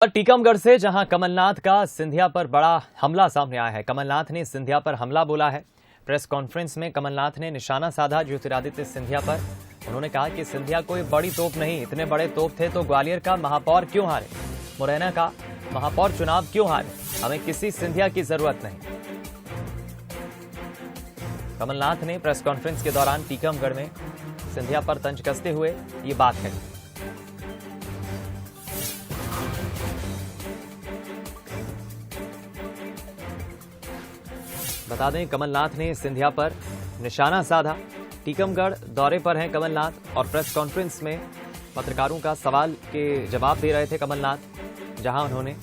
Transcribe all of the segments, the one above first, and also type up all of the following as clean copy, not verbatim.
टीकमगढ़ से जहां कमलनाथ का सिंधिया पर बड़ा हमला सामने आया है। कमलनाथ ने सिंधिया पर हमला बोला है। प्रेस कॉन्फ्रेंस में कमलनाथ ने निशाना साधा ज्योतिरादित्य सिंधिया पर। उन्होंने कहा कि सिंधिया कोई बड़ी तोप नहीं, इतने बड़े तोप थे तो ग्वालियर का महापौर क्यों हारे, मुरैना का महापौर चुनाव क्यों हारे, हमें किसी सिंधिया की जरूरत नहीं। कमलनाथ ने प्रेस कॉन्फ्रेंस के दौरान टीकमगढ़ में सिंधिया पर तंज कसते हुए ये बात कही। बता दें, कमलनाथ ने सिंधिया पर निशाना साधा। टीकमगढ़ दौरे पर हैं कमलनाथ और प्रेस कॉन्फ्रेंस में पत्रकारों का सवाल के जवाब दे रहे थे कमलनाथ, जहां उन्होंने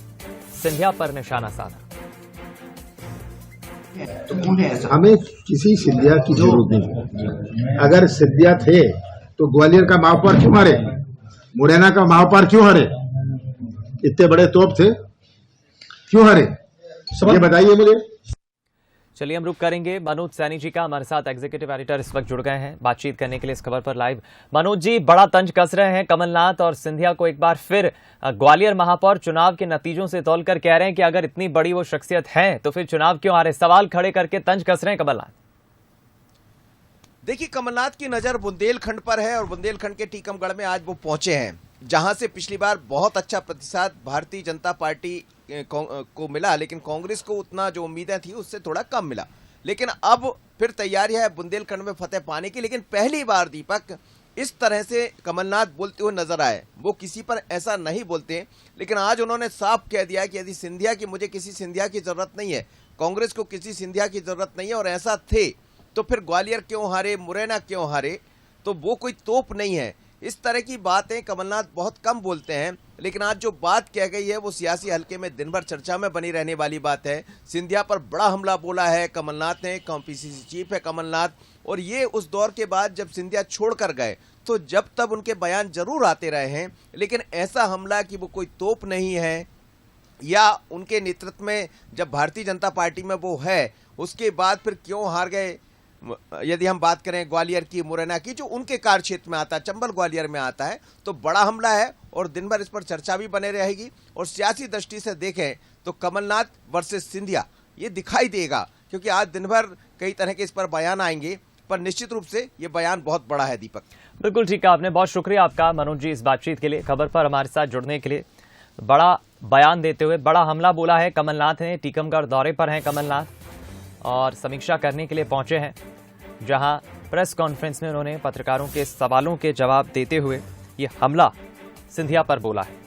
सिंधिया पर निशाना साधा। हमें किसी सिंधिया की जरूरत नहीं। अगर सिंधिया थे तो ग्वालियर का महापौर क्यों हारे, मुरैना का महापौर क्यों हारे, इतने बड़े तोप थे क्यों हारे, ये बताइए मुझे। चलिए हम रुक करेंगे मनोज सैनी जी का, हमारे साथ एग्जीक्यूटिव एडिटर इस वक्त जुड़ गए हैं बातचीत करने के लिए इस खबर पर लाइव। मनोज जी, बड़ा तंज कस रहे हैं कमलनाथ और सिंधिया को एक बार फिर ग्वालियर महापौर चुनाव के नतीजों से तौलकर कह रहे हैं कि अगर इतनी बड़ी वो शख्सियत है तो फिर चुनाव क्यों हारे, सवाल खड़े करके तंज कस रहे हैं कमलनाथ। देखिए, कमलनाथ की नजर बुंदेलखंड पर है और बुंदेलखंड के टीकमगढ़ में आज वो पहुंचे हैं, जहां से पिछली बार बहुत अच्छा प्रतिशत भारतीय जनता पार्टी को मिला, लेकिन कांग्रेस को उतना जो उम्मीदें थी उससे थोड़ा कम मिला। लेकिन अब फिर तैयारी है बुंदेलखंड में फतेह पाने की। लेकिन पहली बार दीपक इस तरह से कमलनाथ बोलते हुए नजर आए। वो किसी पर ऐसा नहीं बोलते, लेकिन आज उन्होंने साफ कह दिया कि यदि सिंधिया की, मुझे किसी सिंधिया की जरूरत नहीं है, कांग्रेस को किसी सिंधिया की जरूरत नहीं है, और ऐसा थे तो फिर ग्वालियर क्यों हारे, मुरैना क्यों हारे, तो वो कोई तोप नहीं है। इस तरह की बातें कमलनाथ बहुत कम बोलते हैं, लेकिन आज जो बात कह गई है वो सियासी हलके में दिन भर चर्चा में बनी रहने वाली बात है। सिंधिया पर बड़ा हमला बोला है कमलनाथ ने, पीसीसी चीफ है कमलनाथ, और ये उस दौर के बाद जब सिंधिया छोड़कर गए तो जब तब उनके बयान जरूर आते रहे हैं, लेकिन ऐसा हमला कि वो कोई तोप नहीं है या उनके नेतृत्व में जब भारतीय जनता पार्टी में वो है उसके बाद फिर क्यों हार गए। यदि हम बात करें ग्वालियर की, मुरैना की, जो उनके कार्य क्षेत्र में आता है, चंबल ग्वालियर में आता है, तो बड़ा हमला है और दिन भर इस पर चर्चा भी बने रहेगी। और सियासी दृष्टि से देखें तो कमलनाथ वर्सेस सिंधिया ये दिखाई देगा, क्योंकि आज दिन भर कई तरह के इस पर बयान आएंगे, पर निश्चित रूप से ये बयान बहुत बड़ा है। दीपक, बिल्कुल ठीक है आपने, बहुत शुक्रिया आपका मनोज जी इस बातचीत के लिए, खबर पर हमारे साथ जुड़ने के लिए। बड़ा बयान देते हुए बड़ा हमला बोला है कमलनाथ ने। टीकमगढ़ दौरे पर हैं कमलनाथ और समीक्षा करने के लिए पहुंचे हैं, जहां प्रेस कॉन्फ्रेंस में उन्होंने पत्रकारों के सवालों के जवाब देते हुए ये हमला सिंधिया पर बोला है।